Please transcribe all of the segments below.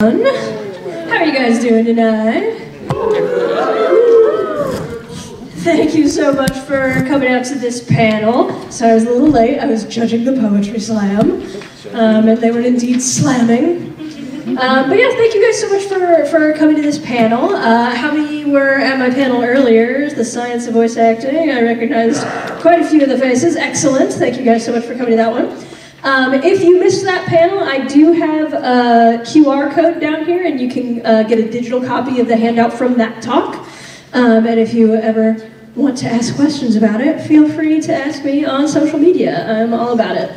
How are you guys doing tonight? Thank you so much for coming out to this panel. So I was a little late. I was judging the poetry slam, and they were indeed slamming. But yeah, thank you guys so much for coming to this panel. How many were at my panel earlier? The Science of Voice Acting. I recognized quite a few of the faces. Excellent. Thank you guys so much for coming to that one. If you missed that panel, I do have a QR code down here, and you can get a digital copy of the handout from that talk. And if you ever want to ask questions about it, feel free to ask me on social media. I'm all about it.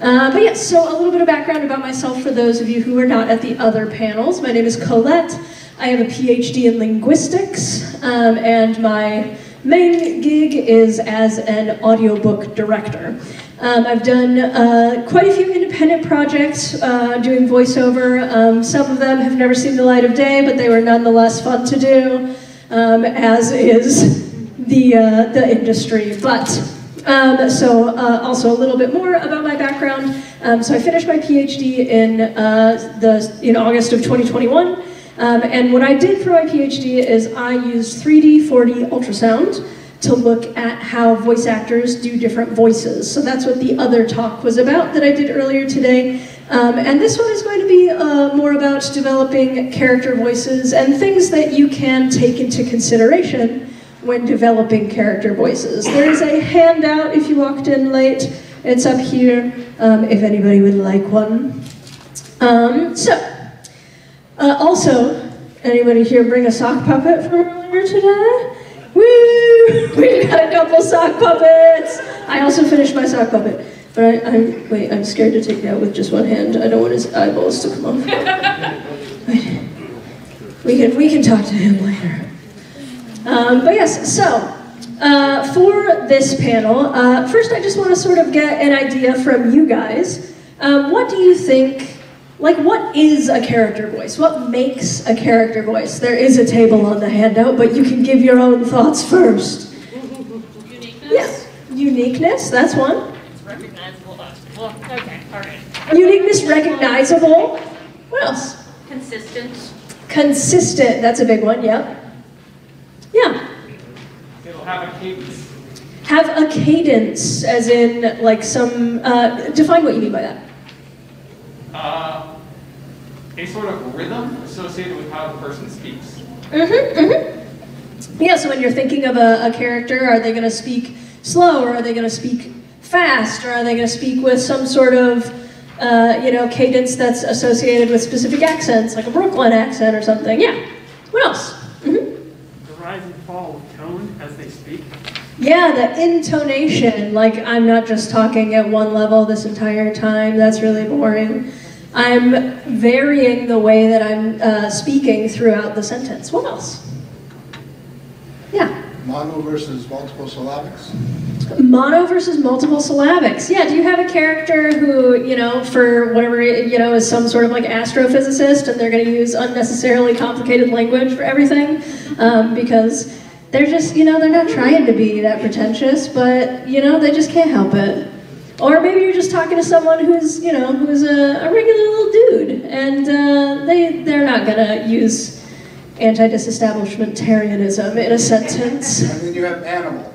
But yes, so a little bit of background about myself for those of you who were not at the other panels. My name is Colette. I have a PhD in linguistics, and my main gig is as an audiobook director. I've done quite a few independent projects doing voiceover. Some of them have never seen the light of day, but they were nonetheless fun to do, as is the industry. But also a little bit more about my background. So I finished my PhD in August of 2021. And what I did for my PhD is I used 3D, 4D ultrasound to look at how voice actors do different voices. So that's what the other talk was about that I did earlier today. And this one is going to be more about developing character voices and things that you can take into consideration when developing character voices. There's a handout if you walked in late. It's up here if anybody would like one. Also, anybody here bring a sock puppet from earlier today? Woo! We got a couple sock puppets! I also finished my sock puppet. But I'm scared to take it out with just one hand. I don't want his eyeballs to come off. Wait. We can talk to him later. But yes, so for this panel, first I just want to sort of get an idea from you guys. What do you think, like what is a character voice? What makes a character voice? There is a table on the handout, but you can give your own thoughts first. Uniqueness? Yes, uniqueness, that's one. It's recognizable. Well, okay, all right. Uniqueness, recognizable. What else? Consistent. Consistent, that's a big one, yep. Yeah. It'll have a cadence. Have a cadence, as in like some, define what you mean by that. A sort of rhythm associated with how the person speaks. Yeah, so when you're thinking of a character, are they going to speak slow, or are they going to speak fast, or are they going to speak with some sort of, cadence that's associated with specific accents, like a Brooklyn accent or something? Yeah. What else? The rise and fall of tone as they speak. Yeah, the intonation, like I'm not just talking at one level this entire time, that's really boring. I'm varying the way that I'm speaking throughout the sentence. What else? Yeah. Mono versus multiple syllabics. Mono versus multiple syllabics. Yeah, do you have a character who, for whatever, is some sort of like astrophysicist and they're going to use unnecessarily complicated language for everything? Because they're just, they're not trying to be that pretentious, but, they just can't help it. Or maybe you're just talking to someone who's a regular little dude, and they're not gonna use anti-disestablishmentarianism in a sentence. And then you have animal.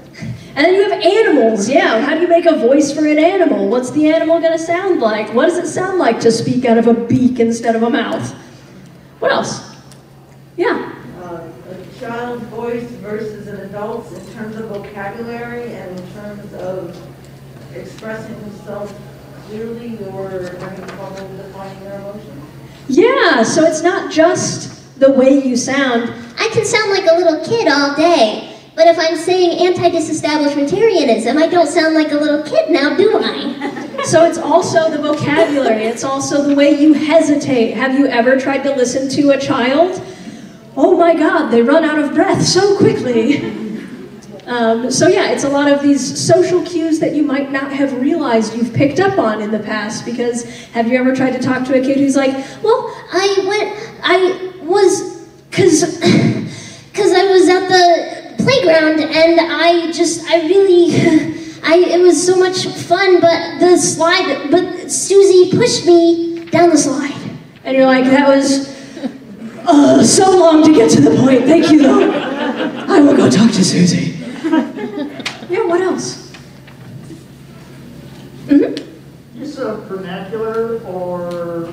And then you have animals, yeah. How do you make a voice for an animal? What's the animal gonna sound like? What does it sound like to speak out of a beak instead of a mouth? What else? Yeah. A child's voice versus an adult's in terms of vocabulary and in terms of expressing themselves clearly or having trouble defining their emotions? Yeah, so it's not just the way you sound. I can sound like a little kid all day, but if I'm saying anti-disestablishmentarianism, I don't sound like a little kid now, do I? So it's also the vocabulary, it's also the way you hesitate. Have you ever tried to listen to a child? Oh my God, they run out of breath so quickly. So yeah, it's a lot of these social cues that you might not have realized you've picked up on in the past, because have you ever tried to talk to a kid who's like, well, because I was at the playground and it was so much fun, but Susie pushed me down the slide. And you're like, that was So long to get to the point. Thank you, though. I will go talk to Susie. Yeah, what else? Use of vernacular or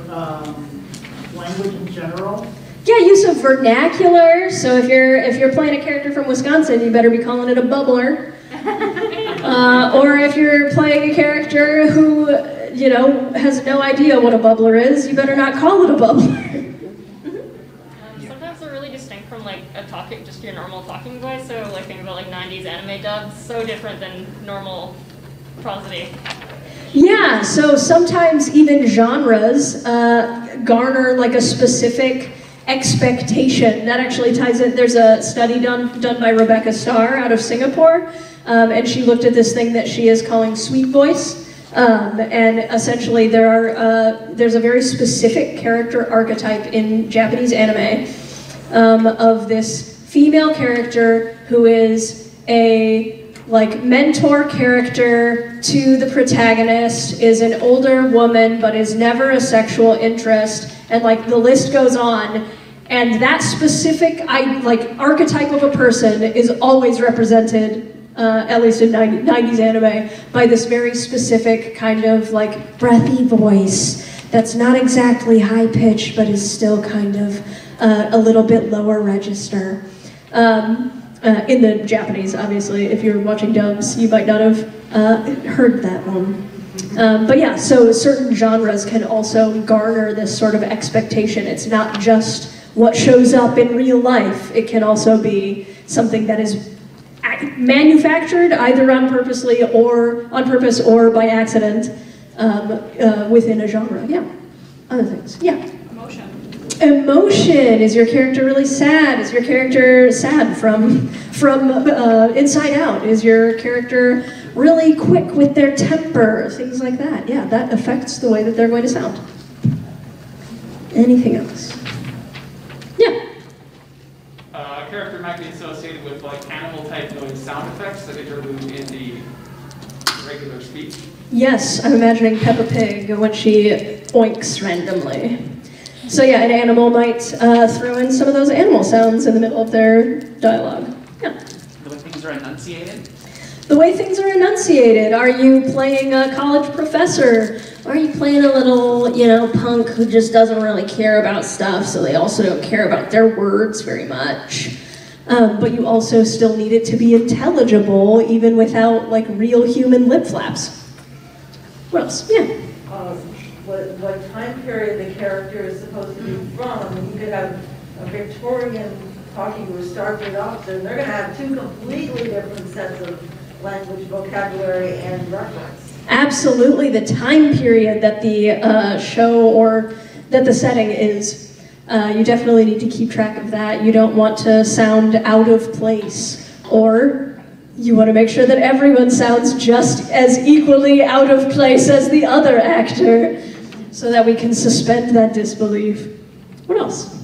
language in general. Yeah, use of vernacular. So if you're playing a character from Wisconsin, you better be calling it a bubbler. Or if you're playing a character who, you know, has no idea what a bubbler is, you better not call it a bubbler. Sometimes they're really distinct from like a talking, just your normal talking voice. So like think about like 90s anime dubs, so different than normal prosody. Yeah, so sometimes even genres garner like a specific expectation. That actually ties in. There's a study done by Rebecca Starr out of Singapore, and she looked at this thing that she is calling sweet voice. And essentially there's a very specific character archetype in Japanese anime of this female character who is a like mentor character to the protagonist, is an older woman but is never a sexual interest, and like the list goes on. And that specific archetype of a person is always represented, at least in 90s anime, by this very specific kind of like breathy voice that's not exactly high pitched but is still kind of a little bit lower register. In the Japanese, obviously, if you're watching dubs, you might not have heard that one. But yeah, so certain genres can also garner this sort of expectation. It's not just what shows up in real life. It can also be something that is manufactured either on purpose or by accident within a genre. Yeah, other things. Yeah. Emotion. Is your character really sad? Is your character sad from inside out? Is your character really quick with their temper? Things like that. Yeah, that affects the way that they're going to sound. Anything else? Yeah. A character might be associated with like animal type noise sound effects that interlude in the regular speech. Yes, I'm imagining Peppa Pig when she oinks randomly. So yeah, an animal might throw in some of those animal sounds in the middle of their dialogue. Yeah. The way things are enunciated? The way things are enunciated. Are you playing a college professor? Or are you playing a little, you know, punk who just doesn't really care about stuff, so they also don't care about their words very much? But you also still need it to be intelligible, even without, like, real human lip flaps. What else? Yeah. What time period the character is supposed to be from. You could have a Victorian talking to a Starfleet officer, and they're going to have two completely different sets of language, vocabulary, and reference. Absolutely, the time period that the show or that the setting is, you definitely need to keep track of that. You don't want to sound out of place, or you want to make sure that everyone sounds just as equally out of place as the other actor, so that we can suspend that disbelief. What else?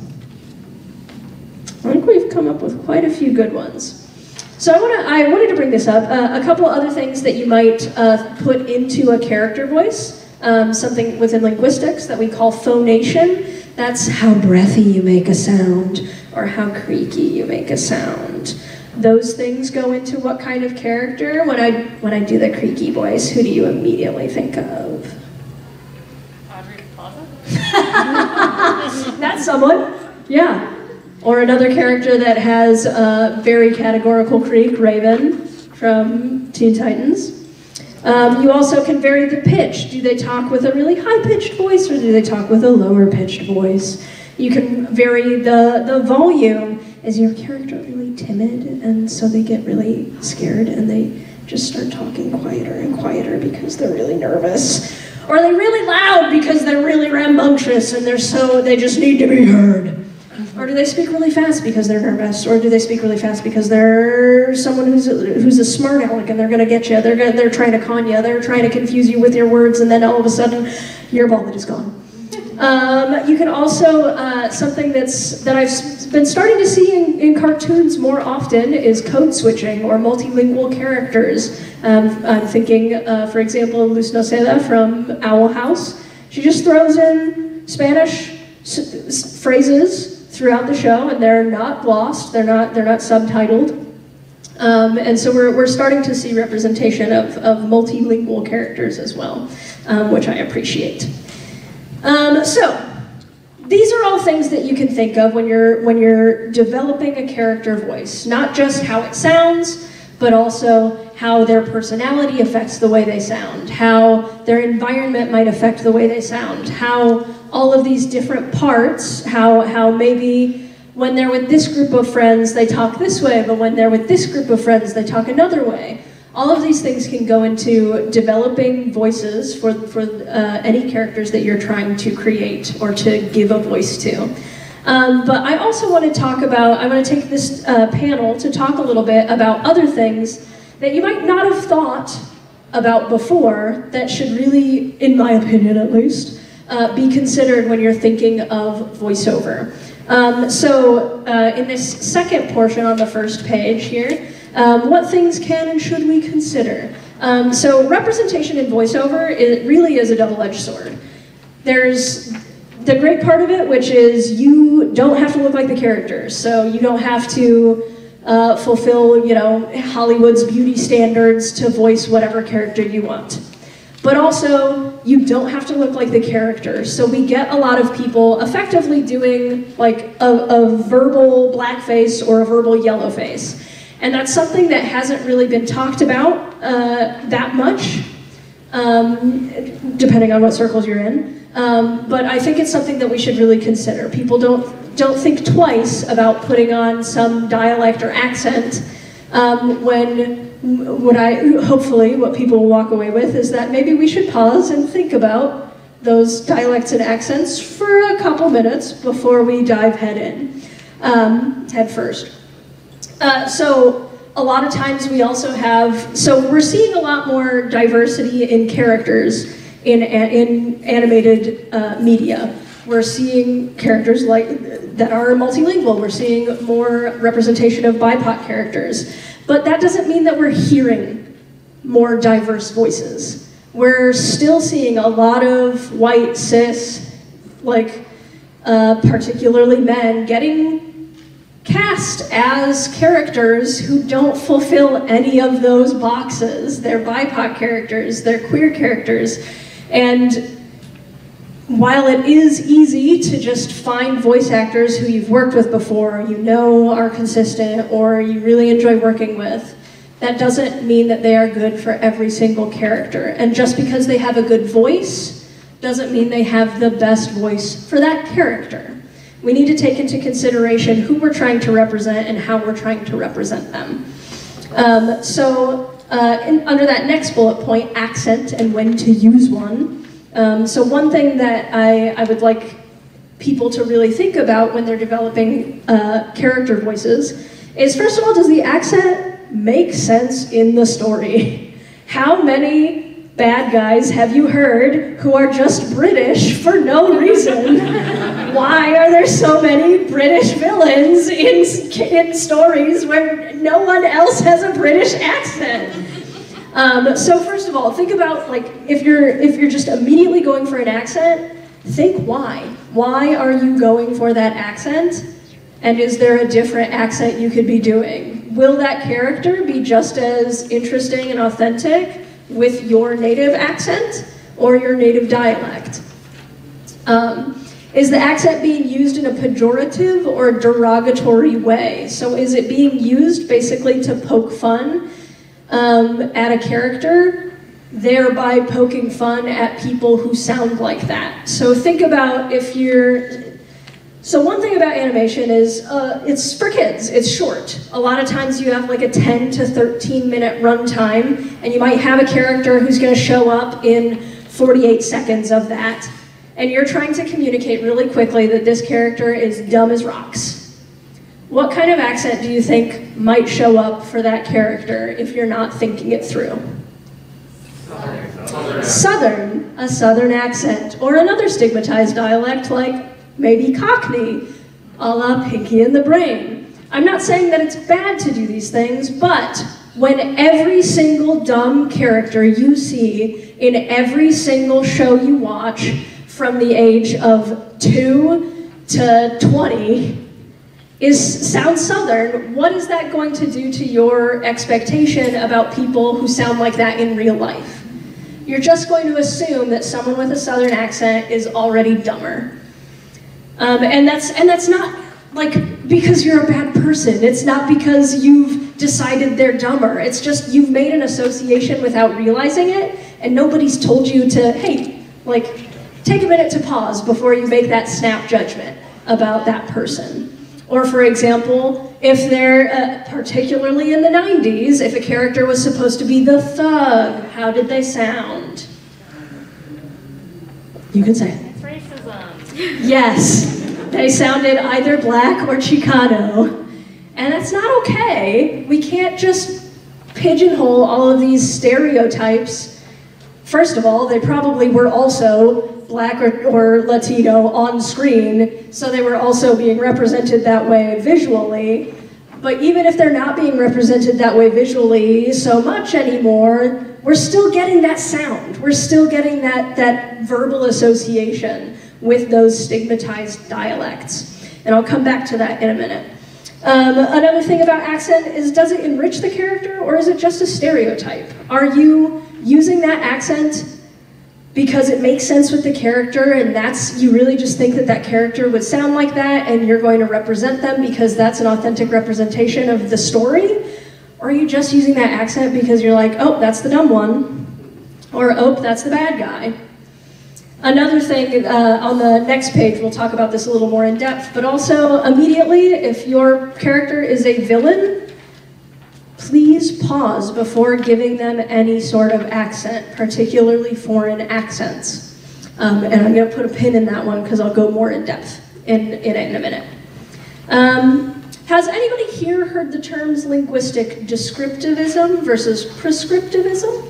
I think we've come up with quite a few good ones. So I wanted to bring this up. A couple other things that you might put into a character voice, something within linguistics that we call phonation. That's how breathy you make a sound, or how creaky you make a sound. Those things go into what kind of character. When I do the creaky voice, who do you immediately think of? That's someone, yeah. Or another character that has a very categorical creak, Raven from Teen Titans. You also can vary the pitch. Do they talk with a really high-pitched voice, or do they talk with a lower-pitched voice? You can vary the volume. Is your character really timid, and so they get really scared and they just start talking quieter and quieter because they're really nervous? Or are they really loud because they're really rambunctious and they just need to be heard? Or do they speak really fast because they're nervous? Or do they speak really fast because they're someone who's a smart aleck and they're gonna get you? They're trying to con you. They're trying to confuse you with your words, and then all of a sudden, your wallet is gone. You can also something that I've been starting to see in cartoons more often is code switching or multilingual characters. I'm thinking, for example, Luz Noceda from Owl House. She just throws in Spanish phrases throughout the show, and they're not glossed, they're not subtitled. And so we're starting to see representation of multilingual characters as well, which I appreciate. So these are all things that you can think of when you're developing a character voice, not just how it sounds, but also how their personality affects the way they sound, how their environment might affect the way they sound, how all of these different parts, how maybe when they're with this group of friends, they talk this way, but when they're with this group of friends, they talk another way. All of these things can go into developing voices for any characters that you're trying to create or to give a voice to. But I also want to talk about, I want to take this panel to talk a little bit about other things that you might not have thought about before that should really, in my opinion at least, be considered when you're thinking of voiceover. In this second portion on the first page here, what things can and should we consider? So representation in voiceover, it really is a double-edged sword. There's the great part of it, which is you don't have to look like the characters, so you don't have to fulfill, you know, Hollywood's beauty standards to voice whatever character you want. But also, you don't have to look like the character. So we get a lot of people effectively doing like a verbal blackface or a verbal yellow face. And that's something that hasn't really been talked about that much, depending on what circles you're in. But I think it's something that we should really consider. People don't think twice about putting on some dialect or accent hopefully what people will walk away with is that maybe we should pause and think about those dialects and accents for a couple minutes before we dive head first. So a lot of times we also have, so we're seeing a lot more diversity in characters in animated media. We're seeing characters that are multilingual. We're seeing more representation of BIPOC characters. But that doesn't mean that we're hearing more diverse voices. We're still seeing a lot of white, cis, particularly men, getting cast as characters who don't fulfill any of those boxes. They're BIPOC characters, they're queer characters, and while it is easy to just find voice actors who you've worked with before, you know are consistent, or you really enjoy working with, that doesn't mean that they are good for every single character. And just because they have a good voice doesn't mean they have the best voice for that character. We need to take into consideration who we're trying to represent and how we're trying to represent them. Under that next bullet point, accent and when to use one. So one thing that I would like people to really think about when they're developing character voices is, first of all, does the accent make sense in the story? How many bad guys have you heard who are just British for no reason? Why are there so many British villains in stories where no one else has a British accent? So first of all, think about, if you're just immediately going for an accent, think why. Why are you going for that accent? And is there a different accent you could be doing? Will that character be just as interesting and authentic with your native accent or your native dialect? Is the accent being used in a pejorative or derogatory way? So is it being used basically to poke fun at a character, thereby poking fun at people who sound like that? So think about so one thing about animation is it's for kids, it's short. A lot of times you have a 10 to 13 minute runtime, and you might have a character who's going to show up in 48 seconds of that, and you're trying to communicate really quickly that this character is dumb as rocks. What kind of accent do you think might show up for that character if you're not thinking it through? Southern, a Southern accent, or another stigmatized dialect like maybe Cockney, a la Pinky and the Brain. I'm not saying that it's bad to do these things, but when every single dumb character you see in every single show you watch from the age of 2 to 20 sounds Southern, what is that going to do to your expectation about people who sound like that in real life? You're just going to assume that someone with a Southern accent is already dumber. And that's not like because you're a bad person. It's not because you've decided they're dumber. It's just you've made an association without realizing it, and nobody's told you to, hey, like, take a minute to pause before you make that snap judgment about that person. Or for example, if they're, particularly in the 90s, if a character was supposed to be the thug, how did they sound? You can say it. It's racism. Yes, they sounded either black or Chicano. And that's not okay. We can't just pigeonhole all of these stereotypes. First of all, they probably were also black or Latino on screen, so they were also being represented that way visually. But even if they're not being represented that way visually so much anymore, we're still getting that sound. We're still getting that verbal association with those stigmatized dialects. And I'll come back to that in a minute. Another thing about accent is, does it enrich the character or is it just a stereotype? Are you using that accent because it makes sense with the character and you really just think that that character would sound like that and you're going to represent them because that's an authentic representation of the story? Or are you just using that accent because you're like, oh, that's the dumb one, or oh, that's the bad guy? Another thing, on the next page, we'll talk about this a little more in depth, but also immediately, if your character is a villain, please pause before giving them any sort of accent, particularly foreign accents. And I'm going to put a pin in that one because I'll go more in depth in it in a minute. Has anybody here heard the terms linguistic descriptivism versus prescriptivism?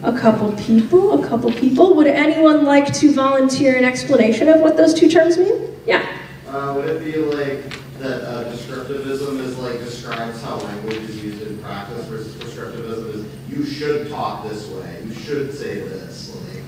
A couple people. Would anyone like to volunteer an explanation of what those two terms mean? Yeah. Would it be like that descriptivism is like describes how language is used in practice versus prescriptivism is you should talk this way, you should say this? Like.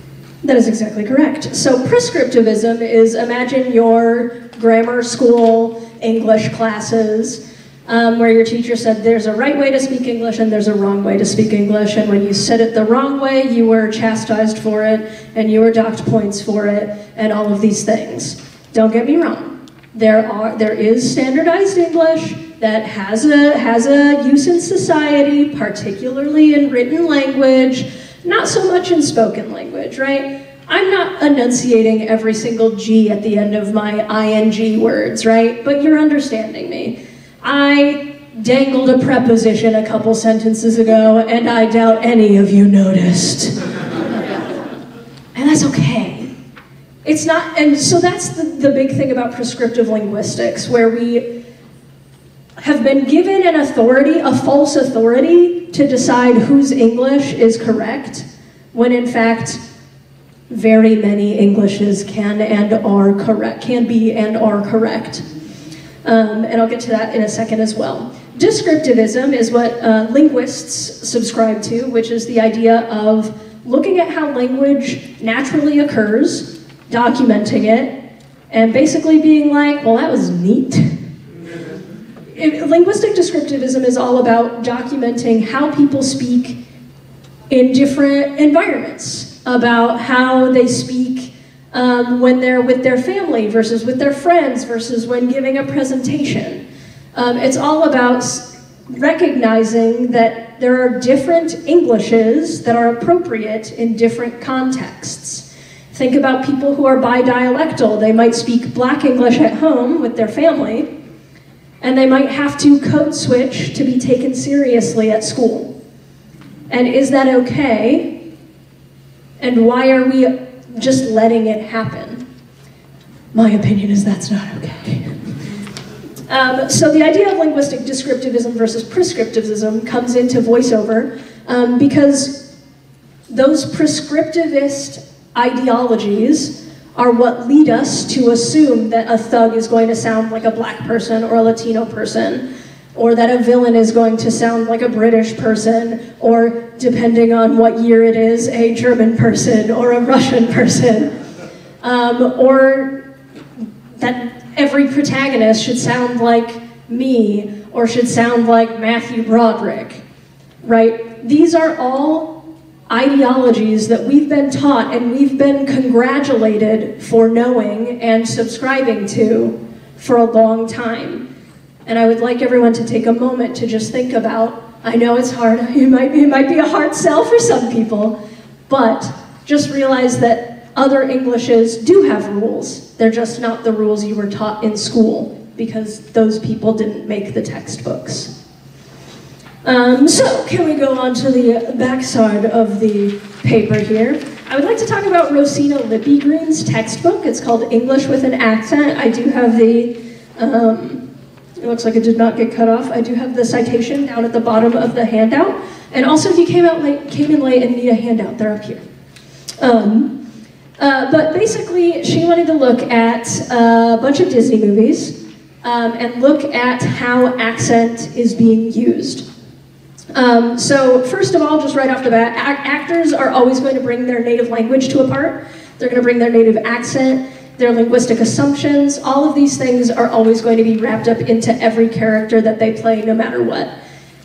That is exactly correct. So prescriptivism is, imagine your grammar school English classes where your teacher said there's a right way to speak English and there's a wrong way to speak English, and when you said it the wrong way, you were chastised for it, and you were docked points for it, and all of these things. Don't get me wrong. There is standardized English that has a use in society, particularly in written language, not so much in spoken language, right? I'm not enunciating every single G at the end of my ing words, right? But you're understanding me. I dangled a preposition a couple sentences ago, and I doubt any of you noticed. And that's okay. It's not, and so that's the big thing about prescriptive linguistics, where we have been given an authority, a false authority, to decide whose English is correct, when in fact, very many Englishes can be and are correct. And I'll get to that in a second as well. Descriptivism is what linguists subscribe to, which is the idea of looking at how language naturally occurs, documenting it, and basically being like, well, that was neat. Linguistic descriptivism is all about documenting how people speak in different environments, about how they speak when they're with their family versus with their friends versus when giving a presentation. It's all about recognizing that there are different Englishes that are appropriate in different contexts. Think about people who are bidialectal. They might speak Black English at home with their family, and they might have to code switch to be taken seriously at school. And is that okay? And why are we just letting it happen? My opinion is that's not okay. So the idea of linguistic descriptivism versus prescriptivism comes into voiceover because those prescriptivist ideologies are what lead us to assume that a thug is going to sound like a Black person or a Latino person, or that a villain is going to sound like a British person, or, depending on what year it is, a German person or a Russian person. Or that every protagonist should sound like me or should sound like Matthew Broderick, right? These are all ideologies that we've been taught and we've been congratulated for knowing and subscribing to for a long time. And I would like everyone to take a moment to just think about, I know it's hard, it might be a hard sell for some people, but just realize that other Englishes do have rules. They're just not the rules you were taught in school, because those people didn't make the textbooks. So, can we go on to the backside of the paper here? I would like to talk about Rosina Lippy-Green's textbook. It's called English with an Accent. I do have the, it looks like it did not get cut off. I do have the citation down at the bottom of the handout. And also, if you came in late and need a handout, they're up here. But basically, she wanted to look at a bunch of Disney movies and look at how accent is being used. So first of all, just right off the bat, actors are always going to bring their native language to a part. They're going to bring their native accent, their linguistic assumptions. All of these things are always going to be wrapped up into every character that they play, no matter what.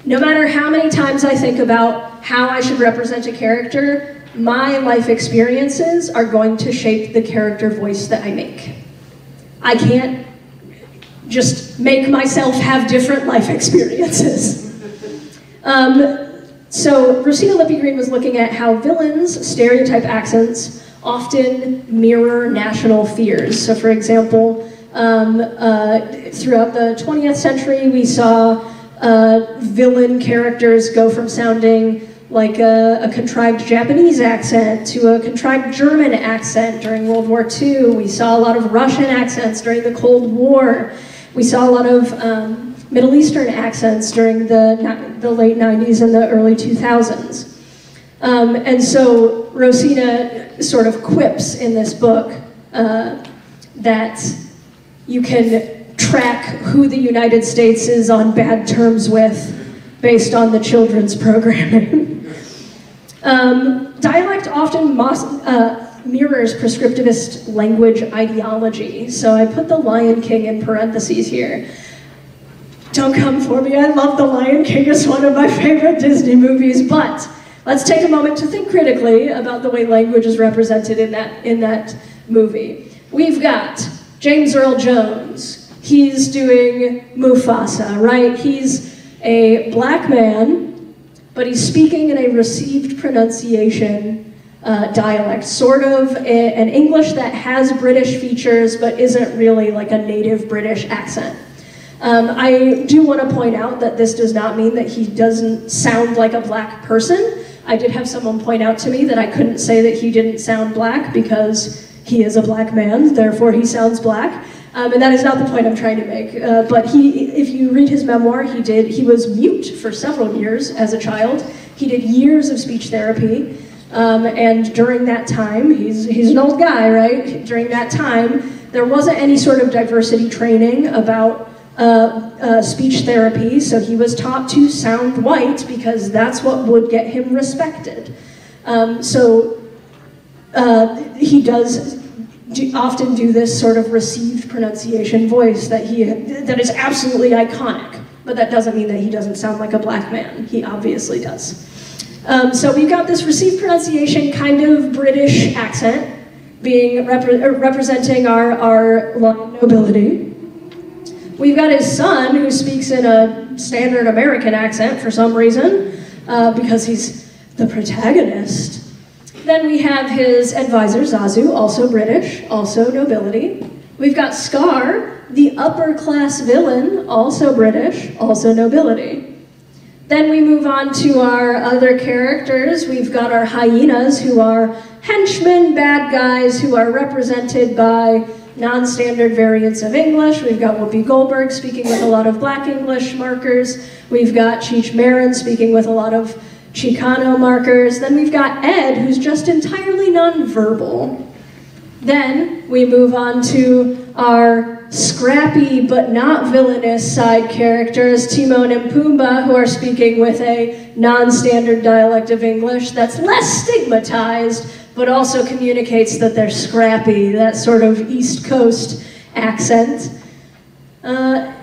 No matter how many times I think about how I should represent a character, my life experiences are going to shape the character voice that I make. I can't just make myself have different life experiences. So Rosina Lippy-Green was looking at how villains' stereotype accents often mirror national fears. So for example, throughout the 20th century, we saw villain characters go from sounding like a contrived Japanese accent to a contrived German accent during World War II. We saw a lot of Russian accents during the Cold War. We saw a lot of Middle Eastern accents during the late 90s and the early 2000s. And so Rosina sort of quips in this book that you can track who the United States is on bad terms with based on the children's programming. Dialect often mirrors prescriptivist language ideology. So I put The Lion King in parentheses here. Don't come for me, I love The Lion King, it's one of my favorite Disney movies, but let's take a moment to think critically about the way language is represented in that movie. We've got James Earl Jones. He's doing Mufasa, right? He's a black man, but he's speaking in a received pronunciation dialect, sort of an English that has British features, but isn't really like a native British accent. I do want to point out that this does not mean that he doesn't sound like a black person. I did have someone point out to me that I couldn't say that he didn't sound black because he is a black man, therefore he sounds black. And that is not the point I'm trying to make. But if you read his memoir, he was mute for several years as a child. He did years of speech therapy. And during that time, he's an old guy, right? During that time, there wasn't any sort of diversity training about speech therapy, so he was taught to sound white because that's what would get him respected. He does often do this sort of received pronunciation voice that is absolutely iconic, but that doesn't mean that he doesn't sound like a black man. He obviously does. So we've got this received pronunciation kind of British accent being representing our London nobility. We've got his son, who speaks in a standard American accent for some reason, because he's the protagonist. Then we have his advisor, Zazu, also British, also nobility. We've got Scar, the upper-class villain, also British, also nobility. Then we move on to our other characters. We've got our hyenas, who are henchmen, bad guys, who are represented by non-standard variants of English. We've got Whoopi Goldberg speaking with a lot of Black English markers. We've got Cheech Marin speaking with a lot of Chicano markers. Then we've got Ed, who's just entirely nonverbal. Then we move on to our scrappy but not villainous side characters, Timon and Pumbaa, who are speaking with a non-standard dialect of English that's less stigmatized, but also communicates that they're scrappy, that sort of East Coast accent. And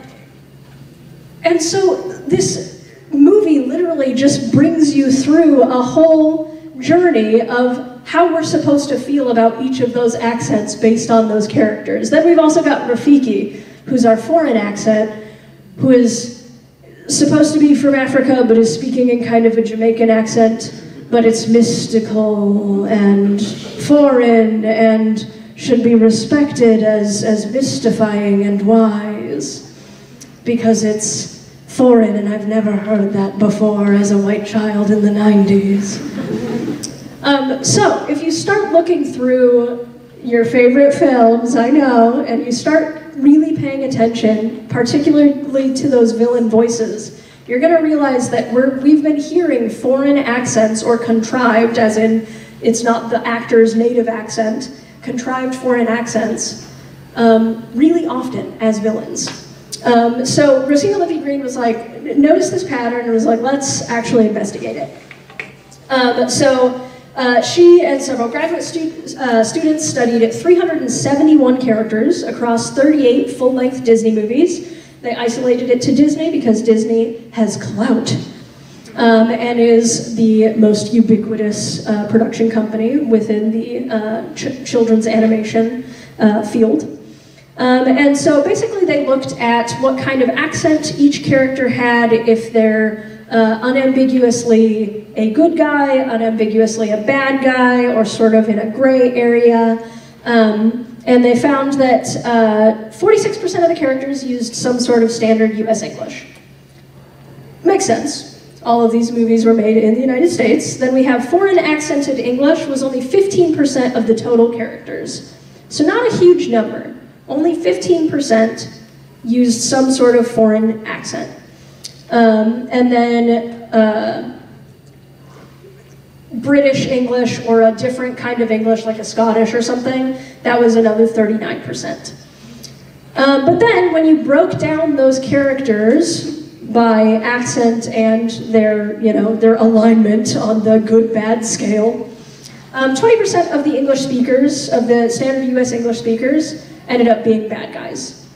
so this movie literally just brings you through a whole journey of how we're supposed to feel about each of those accents based on those characters. Then we've also got Rafiki, who's our foreign accent, who is supposed to be from Africa, but is speaking in kind of a Jamaican accent, but it's mystical and foreign and should be respected as mystifying and wise, because it's foreign and I've never heard that before as a white child in the 90s. So if you start looking through your favorite films, I know, and you start really paying attention, particularly to those villain voices, you're going to realize that we've been hearing foreign accents, or contrived, as in it's not the actor's native accent, contrived foreign accents, really often as villains. So Rosina Levy Green was like, noticed this pattern and was like, let's actually investigate it. She and several graduate students studied 371 characters across 38 full-length Disney movies. They isolated it to Disney because Disney has clout and is the most ubiquitous production company within the children's animation field. And so basically they looked at what kind of accent each character had, if they're unambiguously a good guy, unambiguously a bad guy, or sort of in a gray area. And they found that 46% of the characters used some sort of standard US English. Makes sense. All of these movies were made in the United States. Then we have foreign accented English was only 15% of the total characters. So not a huge number. Only 15% used some sort of foreign accent. And then British English, or a different kind of English, like a Scottish or something, that was another 39%. But then when you broke down those characters by accent and their alignment on the good-bad scale, 20% of the English speakers, of the standard US English speakers, ended up being bad guys.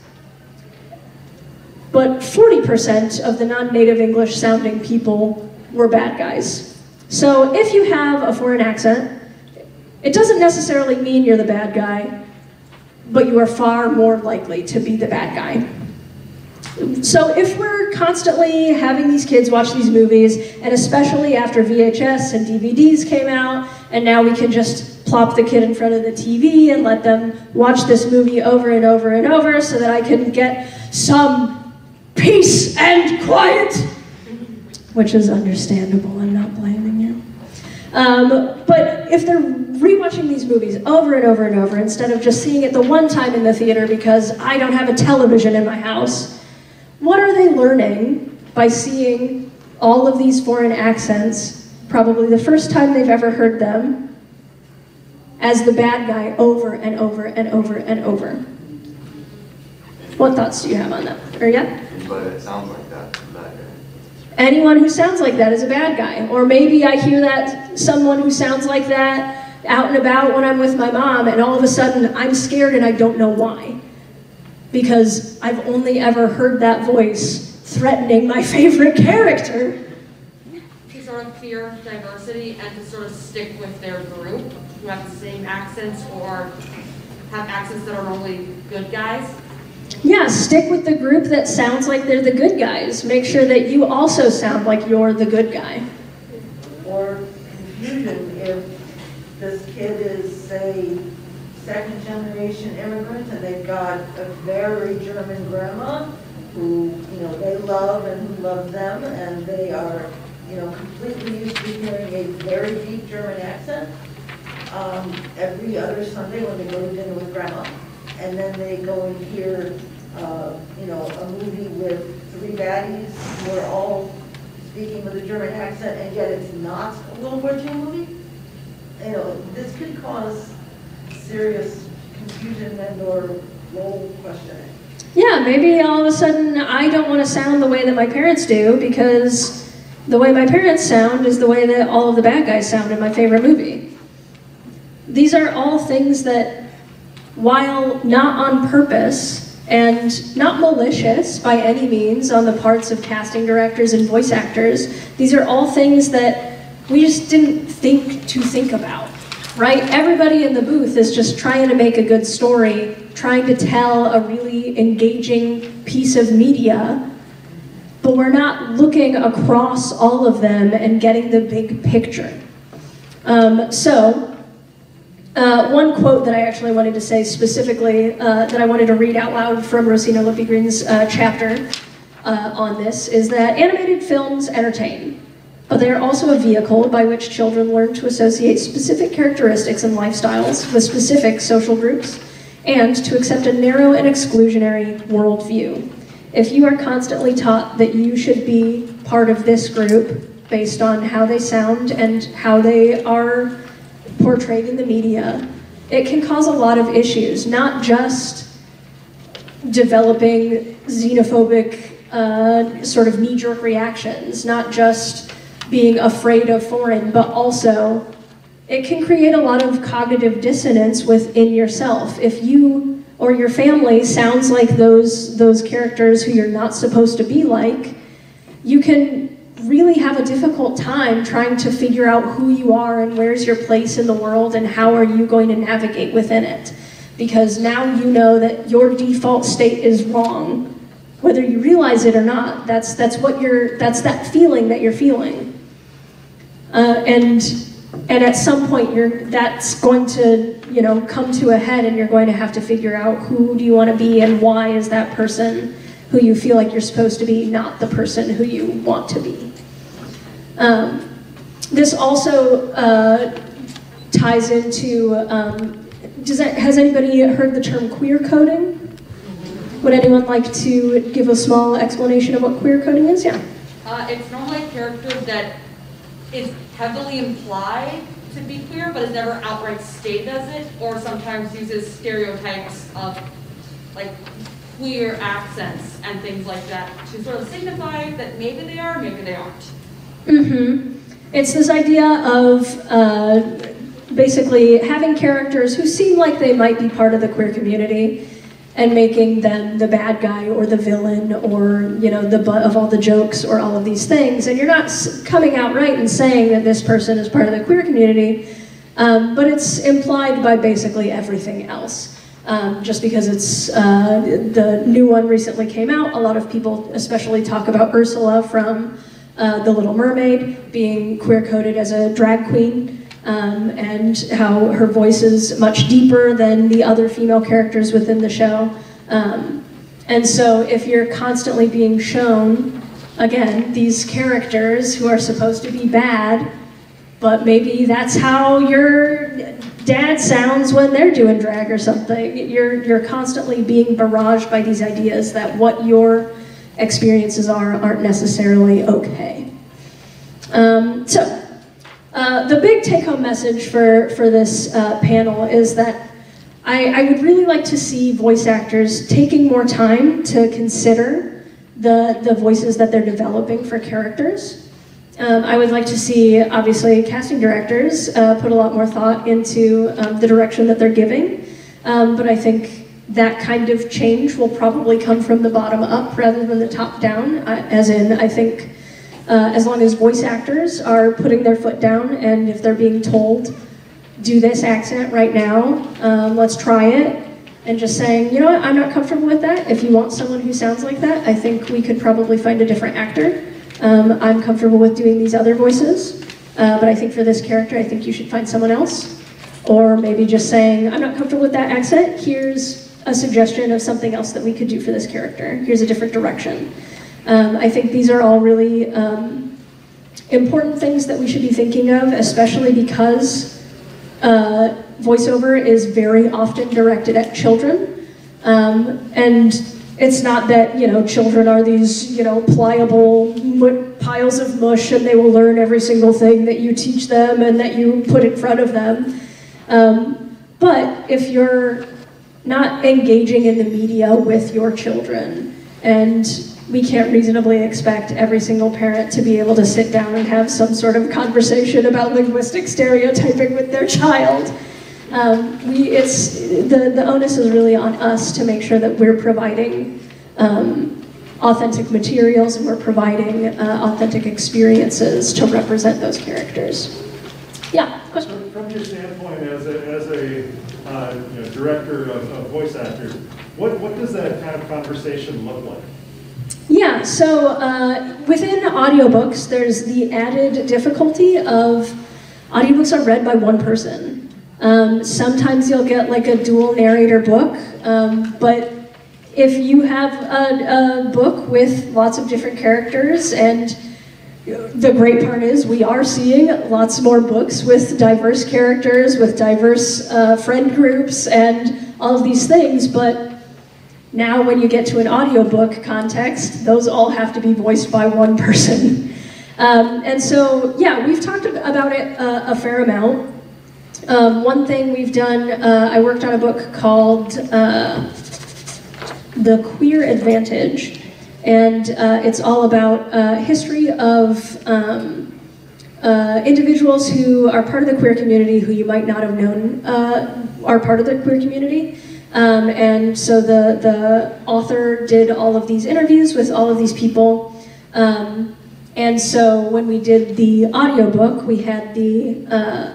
But 40% of the non-native English sounding people were bad guys. So if you have a foreign accent, it doesn't necessarily mean you're the bad guy, but you are far more likely to be the bad guy. So if we're constantly having these kids watch these movies, and especially after VHS and DVDs came out, and now we can just plop the kid in front of the TV and let them watch this movie over and over and over so that I can get some peace and quiet, which is understandable, I'm not blaming you. But if they're rewatching these movies over and over and over, instead of just seeing it the one time in the theater because I don't have a television in my house, what are they learning by seeing all of these foreign accents, probably the first time they've ever heard them, as the bad guy over and over and over and over? What thoughts do you have on that? Or yeah? But it sounds like that, bad guy. Anyone who sounds like that is a bad guy. Or maybe I hear that someone who sounds like that out and about when I'm with my mom, and all of a sudden I'm scared and I don't know why. Because I've only ever heard that voice threatening my favorite character. To sort of fear diversity and to sort of stick with their group who have the same accents or have accents that are normally good guys. Yeah, stick with the group that sounds like they're the good guys. Make sure that you also sound like you're the good guy. Or confusion if this kid is, say, second generation immigrant and they've got a very German grandma who, they love and who loves them, and they are, completely used to hearing a very deep German accent every other Sunday when they go to dinner with grandma. And then they go and hear, a movie with three baddies who are all speaking with a German accent, and yet it's not a World War II movie. This could cause serious confusion and or role questioning. Yeah, maybe all of a sudden I don't want to sound the way that my parents do, because the way my parents sound is the way that all of the bad guys sound in my favorite movie. These are all things that while not on purpose and not malicious by any means on the parts of casting directors and voice actors, these are all things that we just didn't think about, right? Everybody in the booth is just trying to make a good story, trying to tell a really engaging piece of media, but we're not looking across all of them and getting the big picture. One quote that I actually wanted to say specifically, that I wanted to read out loud from Rosina Lippy-Green's chapter on this, is that animated films entertain, but they are also a vehicle by which children learn to associate specific characteristics and lifestyles with specific social groups, and to accept a narrow and exclusionary worldview. If you are constantly taught that you should be part of this group based on how they sound and how they are portrayed in the media, it can cause a lot of issues, not just developing xenophobic sort of knee-jerk reactions, not just being afraid of foreign, but also it can create a lot of cognitive dissonance within yourself. If you or your family sounds like those characters who you're not supposed to be like, you can really have a difficult time trying to figure out who you are and where's your place in the world and how are you going to navigate within it. Because now you know that your default state is wrong, whether you realize it or not. That's that feeling that you're feeling. And at some point that's going to, come to a head, and you're going to have to figure out who do you want to be and why is that person who you feel like you're supposed to be not the person who you want to be. This also ties into, has anybody heard the term queer coding? Would anyone like to give a small explanation of what queer coding is? Yeah. It's normally a character that is heavily implied to be queer, but is never outright stated as it, or sometimes uses stereotypes of like queer accents and things like that to sort of signify that maybe they are, maybe they aren't. Mm-hmm. It's this idea of basically having characters who seem like they might be part of the queer community and making them the bad guy or the villain or, the butt of all the jokes or all of these things. And you're not coming out right and saying that this person is part of the queer community, but it's implied by basically everything else. Just because it's the new one recently came out, a lot of people especially talk about Ursula from The Little Mermaid being queer-coded as a drag queen, and how her voice is much deeper than the other female characters within the show. And so if you're constantly being shown, again, these characters who are supposed to be bad, but maybe that's how your dad sounds when they're doing drag or something, you're constantly being barraged by these ideas that what your experiences aren't necessarily okay. The big take-home message for this panel is that I would really like to see voice actors taking more time to consider the voices that they're developing for characters. I would like to see, obviously, casting directors put a lot more thought into the direction that they're giving, but I think that kind of change will probably come from the bottom up rather than the top down, as in, I think, as long as voice actors are putting their foot down, and if they're being told, do this accent right now, let's try it, and just saying, you know what, I'm not comfortable with that. If you want someone who sounds like that, I think we could probably find a different actor. I'm comfortable with doing these other voices, but I think for this character, I think you should find someone else. Or maybe just saying, I'm not comfortable with that accent, here's a suggestion of something else that we could do for this character. Here's a different direction. I think these are all really important things that we should be thinking of, especially because voiceover is very often directed at children. And it's not that, children are these, pliable piles of mush and they will learn every single thing that you teach them and that you put in front of them. But if you're not engaging in the media with your children, and we can't reasonably expect every single parent to be able to sit down and have some sort of conversation about linguistic stereotyping with their child. The onus is really on us to make sure that we're providing authentic materials and we're providing authentic experiences to represent those characters. Yeah, question? From your standpoint as a director of voice actors, what does that kind of conversation look like? Yeah, so within audiobooks, there's the added difficulty of audiobooks are read by one person. Sometimes you'll get like a dual narrator book, but if you have a book with lots of different characters, and the great part is we are seeing lots more books with diverse characters, with diverse friend groups, and all of these things, but now when you get to an audiobook context, those all have to be voiced by one person. And so, yeah, we've talked about it a fair amount. One thing we've done, I worked on a book called The Queer Advantage, and it's all about history of individuals who are part of the queer community who you might not have known are part of the queer community. And so the author did all of these interviews with all of these people. And so when we did the audiobook, we had the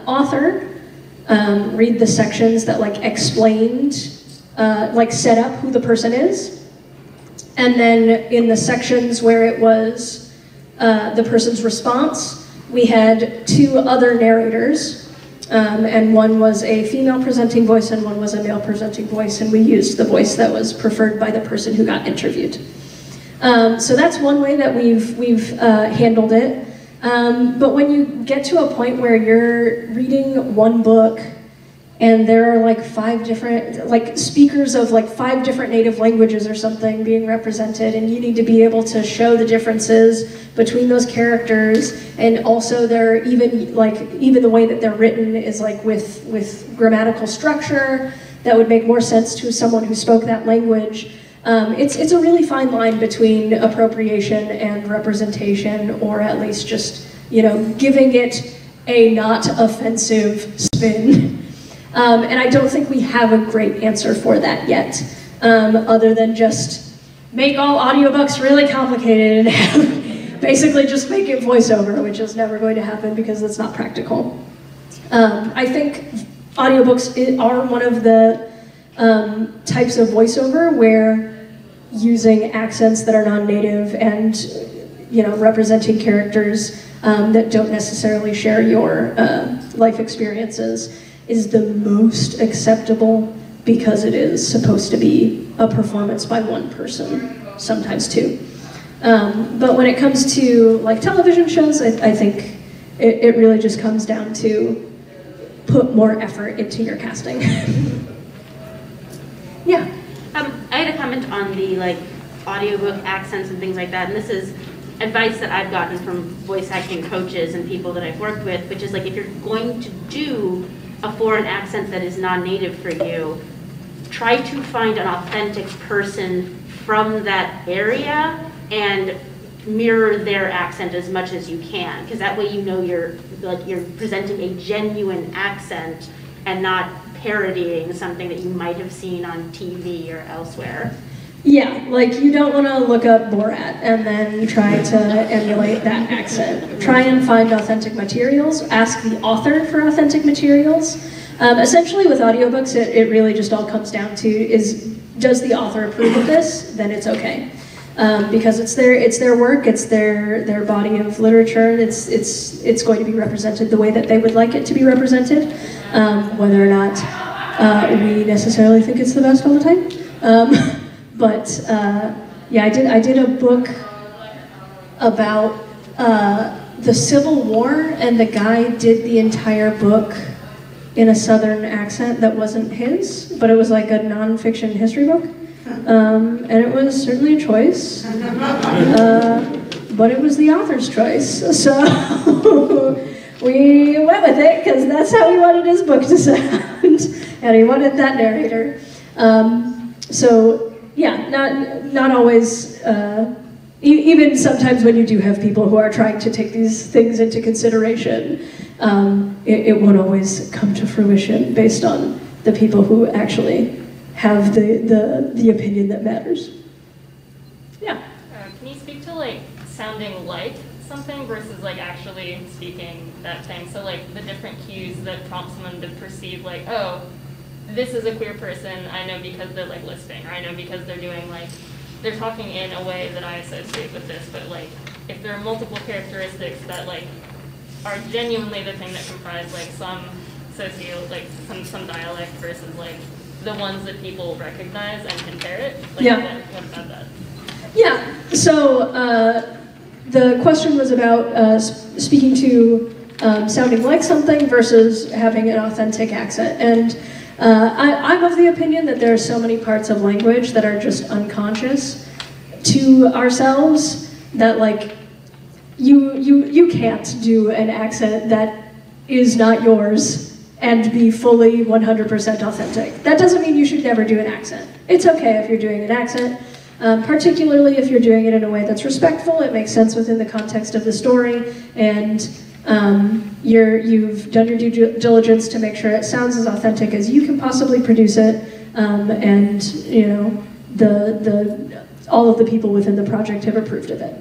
author read the sections that like explained, like set up who the person is. And then in the sections where it was the person's response, we had two other narrators. And one was a female presenting voice and one was a male presenting voice, and we used the voice that was preferred by the person who got interviewed. So that's one way that we've handled it. But when you get to a point where you're reading one book and there are like 5 different, like speakers of like 5 different native languages or something being represented, and you need to be able to show the differences between those characters, and also they're even the way that they're written is like with grammatical structure that would make more sense to someone who spoke that language. It's a really fine line between appropriation and representation, or at least just, giving it a not offensive spin. And I don't think we have a great answer for that yet, other than just make all audiobooks really complicated and basically just make it voiceover, which is never going to happen because it's not practical. I think audiobooks are one of the types of voiceover where using accents that are non-native and representing characters that don't necessarily share your life experiences is the most acceptable, because it is supposed to be a performance by one person, sometimes two. But when it comes to like television shows, I think it really just comes down to put more effort into your casting. Yeah. I had a comment on the audiobook accents and things like that, and this is advice that I've gotten from voice acting coaches and people that I've worked with, which is like, if you're going to do a foreign accent that is non-native for you, try to find an authentic person from that area and mirror their accent as much as you can, because that way you're presenting a genuine accent and not parodying something that you might have seen on TV or elsewhere. Yeah, you don't want to look up Borat and then try to emulate that accent. Try and find authentic materials. Ask the author for authentic materials. Essentially with audiobooks, it really just all comes down to does the author approve of this? Then it's okay. Because it's their work, it's their body of literature, it's going to be represented the way that they would like it to be represented, whether or not we necessarily think it's the best all the time. But yeah, I did a book about the Civil War, and the guy did the entire book in a Southern accent that wasn't his, but it was like a non-fiction history book. And it was certainly a choice, but it was the author's choice. So we went with it because that's how he wanted his book to sound, and he wanted that narrator. So yeah, not always, even sometimes when you do have people who are trying to take these things into consideration, it won't always come to fruition based on the people who actually have the opinion that matters. Yeah. Can you speak to like sounding like something versus like actually speaking that thing? So like the different cues that prompt someone to perceive like, oh, this is a queer person, I know because they're like lisping, or I know because they're doing like, they're talking in a way that I associate with this, but like if there are multiple characteristics that like are genuinely the thing that comprise like some like some dialect versus like the ones that people recognize and can parrot, like what about that? Yeah, so the question was about speaking to sounding like something versus having an authentic accent. And I'm of the opinion that there are so many parts of language that are just unconscious to ourselves that like you can't do an accent that is not yours and be fully 100% authentic. That doesn't mean you should never do an accent. It's okay if you're doing an accent, particularly if you're doing it in a way that's respectful, it makes sense within the context of the story, and you've done your due diligence to make sure it sounds as authentic as you can possibly produce it, and you know, all of the people within the project have approved of it.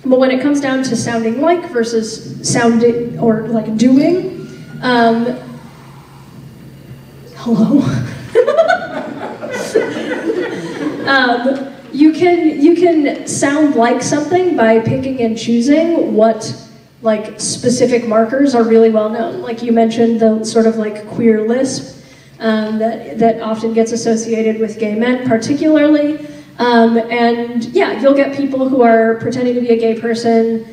But when it comes down to sounding like versus sounding or like doing, hello. You can sound like something by picking and choosing what like specific markers are really well known. Like you mentioned, the sort of like queer lisp that often gets associated with gay men, particularly. And yeah, you'll get people who are pretending to be a gay person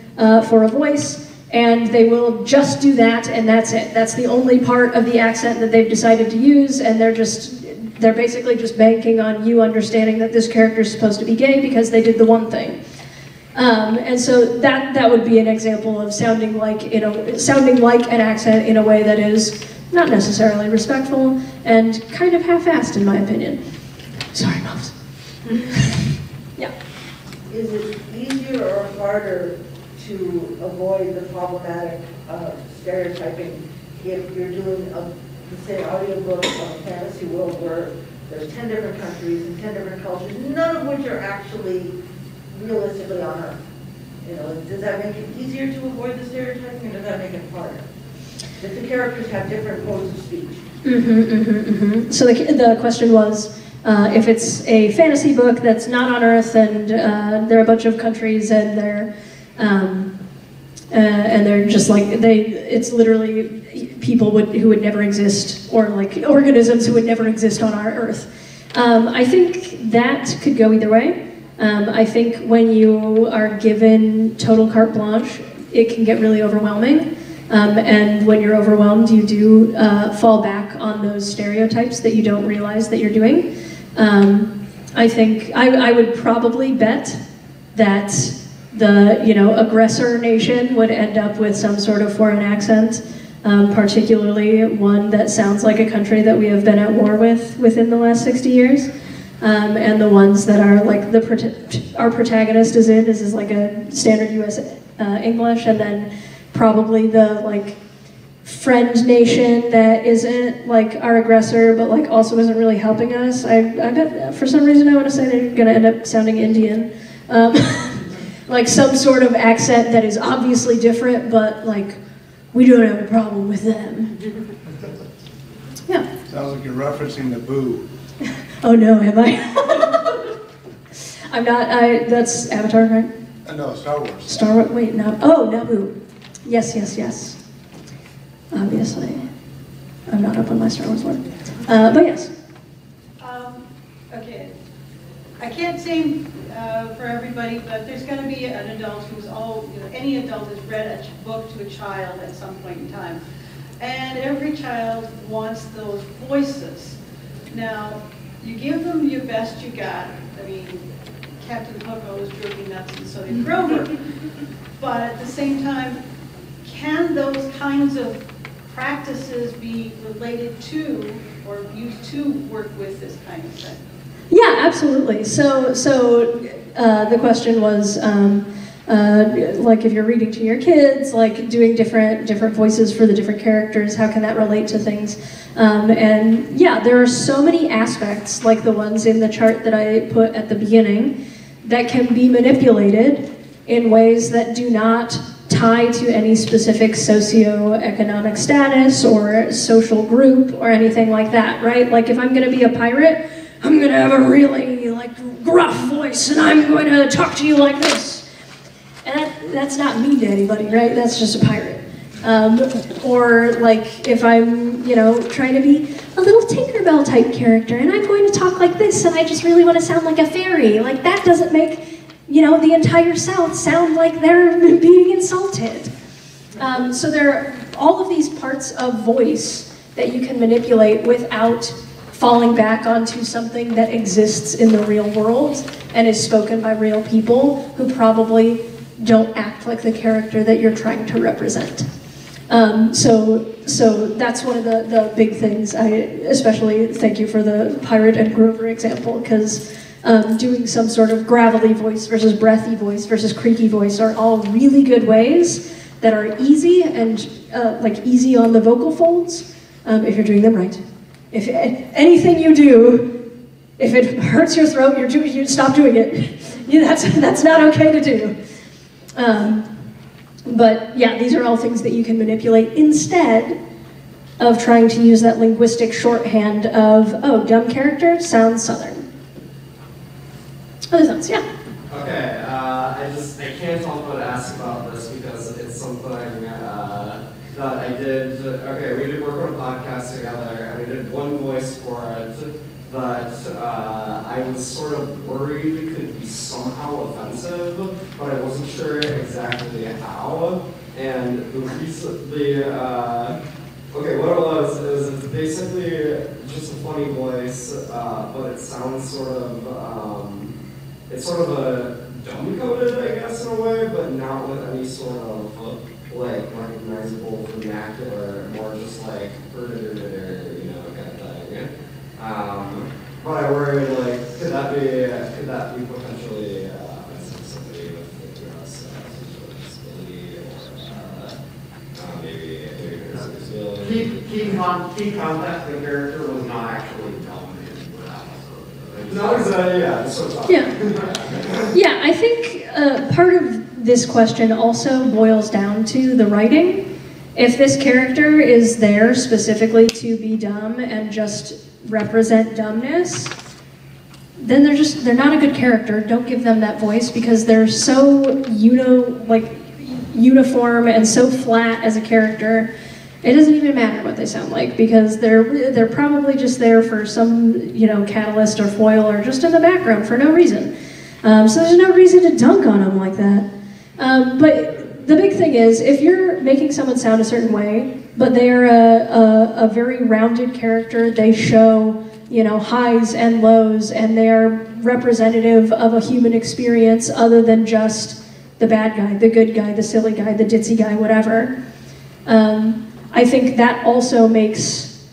for a voice, and they will just do that, and that's it. That's the only part of the accent that they've decided to use, and they're basically just banking on you understanding that this character is supposed to be gay because they did the one thing. And so that would be an example of sounding like an accent in a way that is not necessarily respectful and kind of half-assed, in my opinion. Sorry, moms. Yeah. Is it easier or harder to avoid the problematic stereotyping if you're doing say, audiobook of a fantasy world where there's 10 different countries and 10 different cultures, none of which are actually realistically on Earth? You know, does that make it easier to avoid the stereotyping, or does that make it harder? If the characters have different modes of speech. So the question was, if it's a fantasy book that's not on Earth and there are a bunch of countries and they're just like, it's literally people who would never exist, or like organisms who would never exist on our Earth. I think that could go either way. I think when you are given total carte blanche, it can get really overwhelming. And when you're overwhelmed, you do fall back on those stereotypes that you don't realize that you're doing. I think I would probably bet that the aggressor nation would end up with some sort of foreign accent, particularly one that sounds like a country that we have been at war with within the last 60 years. And the ones that are like our protagonist is like a standard US English, and then probably the like friend nation that isn't like our aggressor but like also isn't really helping us. I bet for some reason I want to say they're gonna end up sounding Indian. Like some sort of accent that is obviously different, but like we don't have a problem with them. Yeah. Sounds like you're referencing the Boo. Oh no, am I? I'm not. That's Avatar, right? No, Star Wars. Star Wars. Wait, no. Oh, Naboo. Yes, yes, yes. Obviously, I'm not up on my Star Wars lore. But yes. Okay. I can't say for everybody, but there's going to be an adult who's any adult has read a book to a child at some point in time, and every child wants those voices. Now, you give them your best you got. I mean, Captain Hook was droopy nuts and so did Grover. But at the same time, can those kinds of practices be related to or used to work with this kind of thing? Yeah, absolutely. So the question was, like if you're reading to your kids, like doing different voices for the different characters, how can that relate to things? And yeah, there are so many aspects, like the ones in the chart that I put at the beginning, that can be manipulated in ways that do not tie to any specific socioeconomic status or social group or anything like that, right? Like if I'm gonna be a pirate, I'm gonna have a really like gruff voice and I'm going to talk to you like this. And that's not mean to anybody, right? That's just a pirate. Or like if I'm, you know, trying to be a little Tinkerbell type character and I'm going to talk like this and I just really want to sound like a fairy, like that doesn't make, you know, the entire South sound like they're being insulted. So there are all of these parts of voice that you can manipulate without falling back onto something that exists in the real world and is spoken by real people who probably don't act like the character that you're trying to represent. So that's one of the big things. I especially thank you for the Pirate and Grover example, because doing some sort of gravelly voice versus breathy voice versus creaky voice are all really good ways that are easy and like easy on the vocal folds if you're doing them right. If anything you do, if it hurts your throat, you stop doing it. That's not okay to do. But yeah, these are all things that you can manipulate instead of trying to use that linguistic shorthand of, oh, dumb character sounds Southern. Other thoughts, yeah. Okay, I can't help but ask about this because it's something that I did. Okay, we did work on a podcast together and we did one voice for it, but I was sort of worried it could be somehow offensive, but I wasn't sure exactly how. And recently, okay, what it was is it's basically just a funny voice, but it sounds sort of, it's sort of a dumb-coded, I guess, in a way, but not with any sort of like recognizable vernacular, more just like, you know, kind of thing. But I worried, like, could that be potentially offensive to somebody with, you know, some sort of disability or maybe there's disability. Key context, the character was not actually dumb. No, yeah, sort of. Yeah, I think part of this question also boils down to the writing. If this character is there specifically to be dumb and just represent dumbness, then they're not a good character. Don't give them that voice because they're so uniform and so flat as a character. It doesn't even matter what they sound like because they're probably just there for some, you know, catalyst or foil or just in the background for no reason. So there's no reason to dunk on them like that. But the big thing is, if you're making someone sound a certain way, but they're a very rounded character, they show, you know, highs and lows, and they're representative of a human experience other than just the bad guy, the good guy, the silly guy, the ditzy guy, whatever. I think that also makes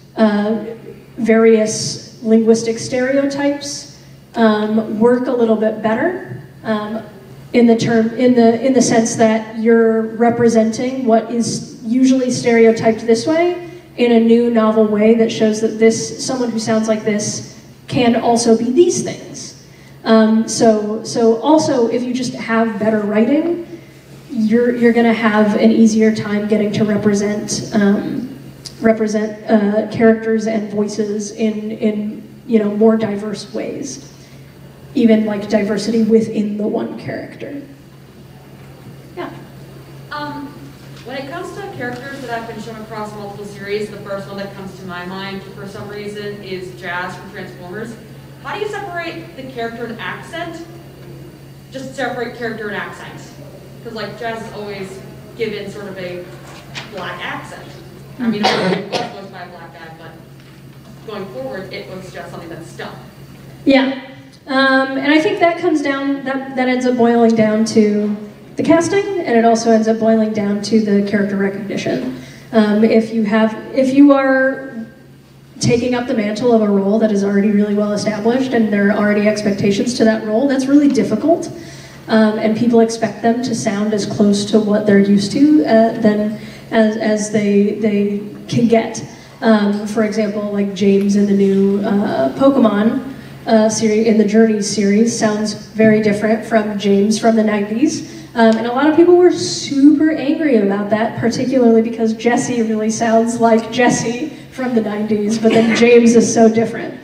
various linguistic stereotypes work a little bit better in the sense that you're representing what is usually stereotyped this way in a new novel way that shows that someone who sounds like this can also be these things. So also if you just have better writing, you're going to have an easier time getting to represent characters and voices in you know, more diverse ways, even like diversity within the one character. Yeah. When it comes to characters that have been shown across multiple series, the first one that comes to my mind for some reason is Jazz from Transformers. How do you separate the character and accent? Just separate character and accent. Because like Jazz is always given sort of a black accent. I mean, it was voiced by a black guy, but going forward, it was just something that's stuck. Yeah, and I think that comes down, that ends up boiling down to the casting, and it also ends up boiling down to the character recognition. If you are taking up the mantle of a role that is already really well established and there are already expectations to that role, that's really difficult. and people expect them to sound as close to what they're used to as they can get. For example, like James in the new Pokemon series, in the Journey series, sounds very different from James from the 90s. And a lot of people were super angry about that, particularly because Jesse really sounds like Jesse from the 90s, but then James is so different.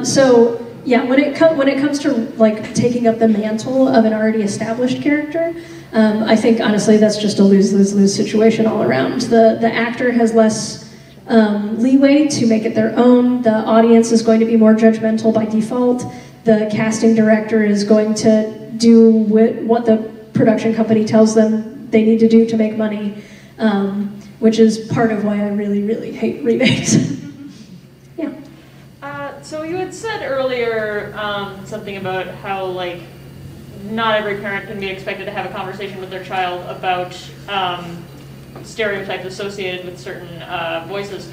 So yeah, when it comes to like taking up the mantle of an already established character, I think honestly that's just a lose-lose-lose situation all around. The actor has less leeway to make it their own. The audience is going to be more judgmental by default. The casting director is going to do what the production company tells them they need to do to make money, which is part of why I really, really hate remakes. Yeah. So you had said earlier something about how like not every parent can be expected to have a conversation with their child about stereotypes associated with certain voices,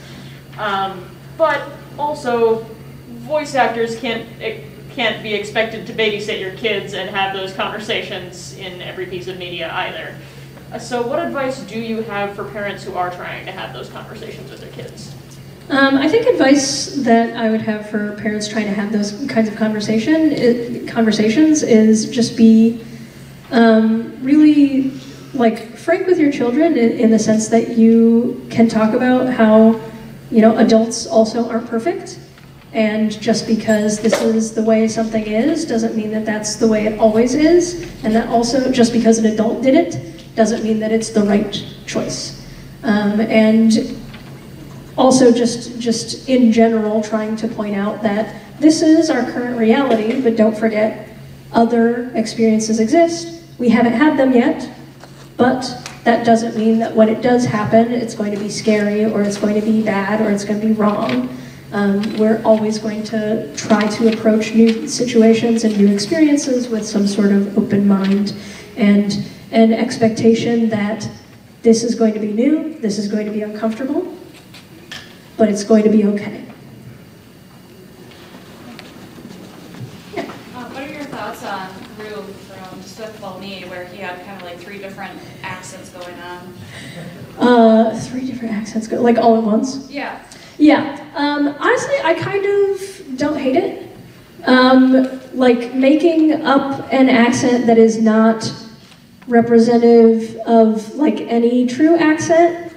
but also voice actors can't be expected to babysit your kids and have those conversations in every piece of media either. So what advice do you have for parents who are trying to have those conversations with their kids? I think advice that I would have for parents trying to have those kinds of conversations is just be really like frank with your children in the sense that you can talk about how, you know, adults also aren't perfect. And just because this is the way something is doesn't mean that that's the way it always is. And that also, just because an adult did it, doesn't mean that it's the right choice. And also just in general trying to point out that this is our current reality, but don't forget other experiences exist. We haven't had them yet, but that doesn't mean that when it does happen, it's going to be scary or it's going to be bad or it's going to be wrong. We're always going to try to approach new situations and new experiences with some sort of open mind and an expectation that this is going to be new, this is going to be uncomfortable, but it's going to be okay. Yeah. What are your thoughts on Rue from Despicable Me, where he had kind of like 3 different accents going on? 3 different accents, like all at once? Yeah. Yeah, honestly, I kind of don't hate it. Like making up an accent that is not representative of like any true accent,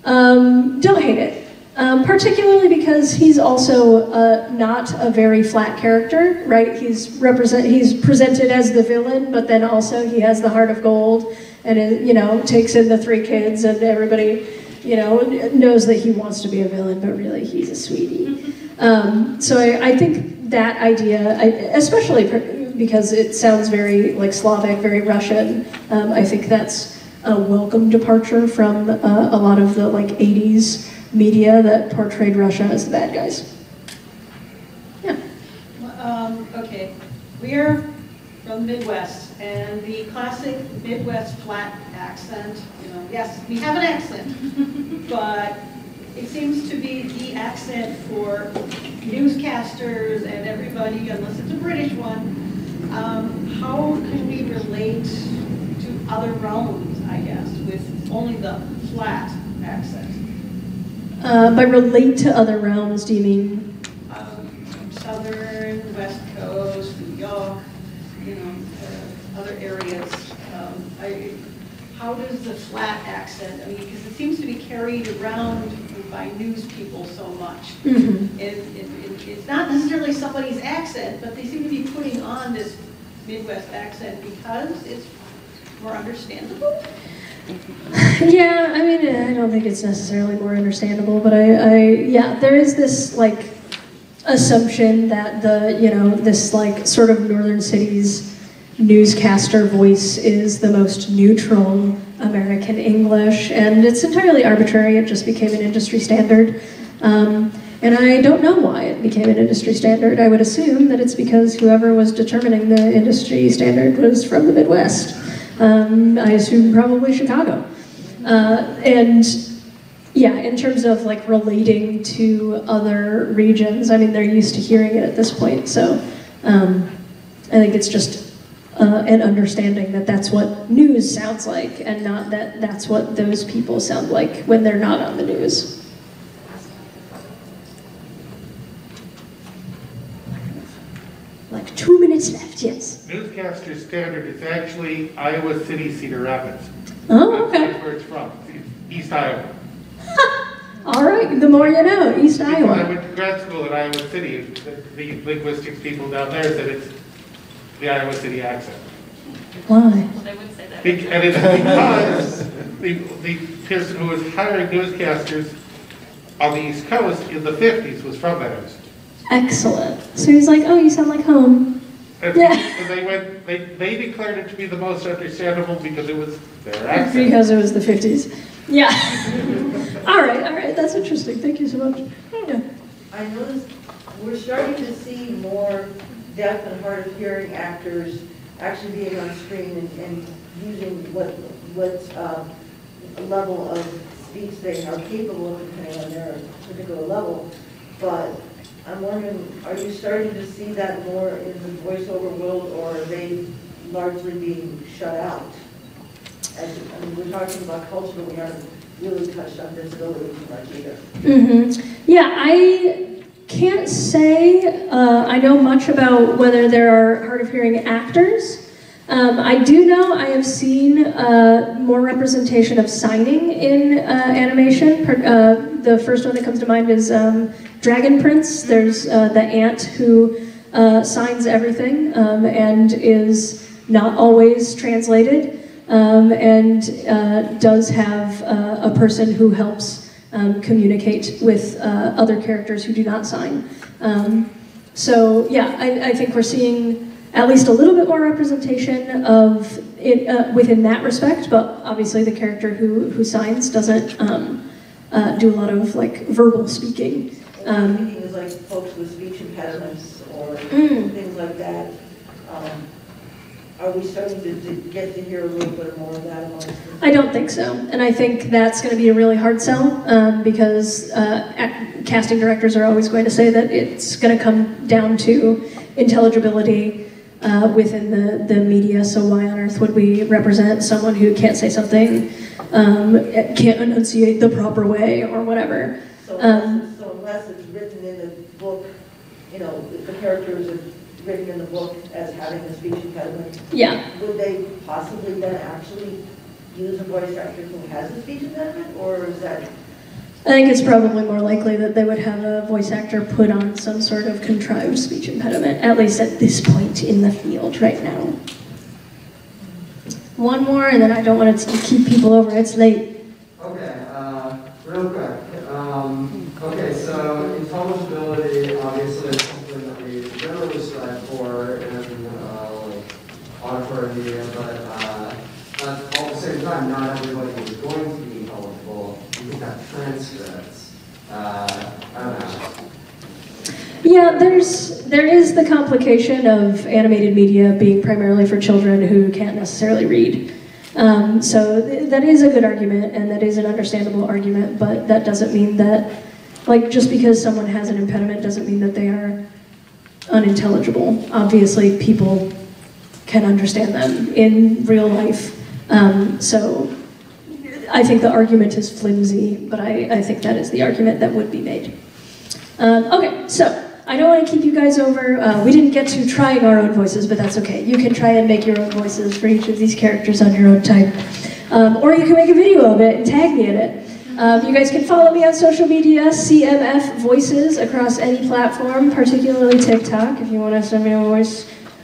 don't hate it. Particularly because he's also not a very flat character, right? He's presented as the villain, but then also he has the heart of gold and, you know, takes in the 3 kids and everybody, you know, knows that he wants to be a villain, but really he's a sweetie. So I think that idea, especially because it sounds very like Slavic, very Russian, I think that's a welcome departure from a lot of the like 80s media that portrayed Russia as the bad guys. Yeah. Okay, we're from the Midwest, and the classic Midwest flat accent, you know, yes, we have an accent, but it seems to be the accent for newscasters and everybody, unless it's a British one. How can we relate to other realms, I guess, with only the flat accent? By relate to other realms, do you mean? Southern, West Coast, New York, you know, other areas. How does the flat accent, I mean, because it seems to be carried around by news people so much. Mm-hmm. It's not necessarily somebody's accent, but they seem to be putting on this Midwest accent because it's more understandable. Yeah, I mean, I don't think it's necessarily more understandable, but yeah, there is this like assumption that this like sort of northern cities newscaster voice is the most neutral American English, and it's entirely arbitrary. It just became an industry standard. And I don't know why it became an industry standard. I would assume that it's because whoever was determining the industry standard was from the Midwest. I assume probably Chicago. And yeah, in terms of like relating to other regions, I mean, they're used to hearing it at this point. So I think it's just and understanding that that's what news sounds like, and not that that's what those people sound like when they're not on the news. Like 2 minutes left, yes. Newscaster standard is actually Iowa City, Cedar Rapids. Oh, okay. That's where it's from, East Iowa. All right, the more you know, East Iowa. I went to grad school at Iowa City. The linguistics people down there said it's the Iowa City accent. Why? Well, they would say that. And it's because the person who was hiring newscasters on the East Coast in the 50s was from that area. Excellent. So he's like, oh, you sound like home. And, Yeah. and they declared it to be the most understandable because it was their accent. Because it was the 50s. Yeah. all right, that's interesting. Thank you so much. Yeah. I noticed we're starting to see more deaf and hard of hearing actors actually being on screen and using what level of speech they are capable of depending on their particular level. But I'm wondering, are you starting to see that more in the voiceover world, or are they largely being shut out? I mean, we're talking about culture, but we haven't really touched on disability too much either. Mm-hmm. Yeah, I can't say I know much about whether there are hard of hearing actors. I do know I have seen more representation of signing in animation. The first one that comes to mind is Dragon Prince. There's the ant who signs everything and is not always translated. And does have a person who helps communicate with other characters who do not sign. So yeah, I think we're seeing at least a little bit more representation of it within that respect, but obviously the character who signs doesn't do a lot of like verbal speaking. Speaking is like folks with speech impediments or things like that. Are we starting to get to hear a little bit more of that amongst them? I don't think so, and I think that's going to be a really hard sell because casting directors are always going to say that it's going to come down to intelligibility within the media, so why on earth would we represent someone who can't say something, can't enunciate the proper way, or whatever. So unless it's written in the book, you know, if the characters are written in the book as having a speech impediment, yeah. Would they possibly then actually use a voice actor who has a speech impediment, or is that? I think it's probably more likely that they would have a voice actor put on some sort of contrived speech impediment, at least at this point in the field right now. One more, and then I don't want to keep people over. It's late. Okay, real quick. Okay, so intelligibility obviously is something that we generally strive for in like auditory media, but at the same time, not everybody is going to be intelligible. You can have transcripts. I don't know. Yeah, there is the complication of animated media being primarily for children who can't necessarily read. So that is a good argument, and that is an understandable argument, but that doesn't mean that, like, just because someone has an impediment doesn't mean that they are unintelligible. Obviously, people can understand them in real life. So I think the argument is flimsy, but I think that is the argument that would be made. Okay, so I don't want to keep you guys over. We didn't get to trying our own voices, but that's okay. You can try and make your own voices for each of these characters on your own time. Or you can make a video of it and tag me in it. You guys can follow me on social media, CMF Voices, across any platform, particularly TikTok, if you want to send me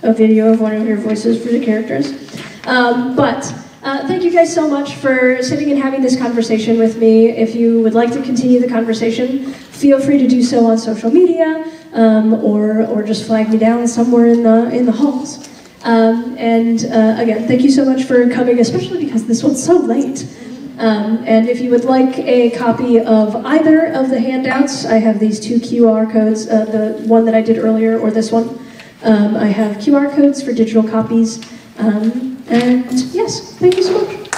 a video of one of your voices for the characters. Thank you guys so much for sitting and having this conversation with me. If you would like to continue the conversation, feel free to do so on social media, or just flag me down somewhere in the halls. Again, thank you so much for coming, especially because this one's so late. And if you would like a copy of either of the handouts, I have these two QR codes, the one that I did earlier or this one. I have QR codes for digital copies. And yes, thank you so much.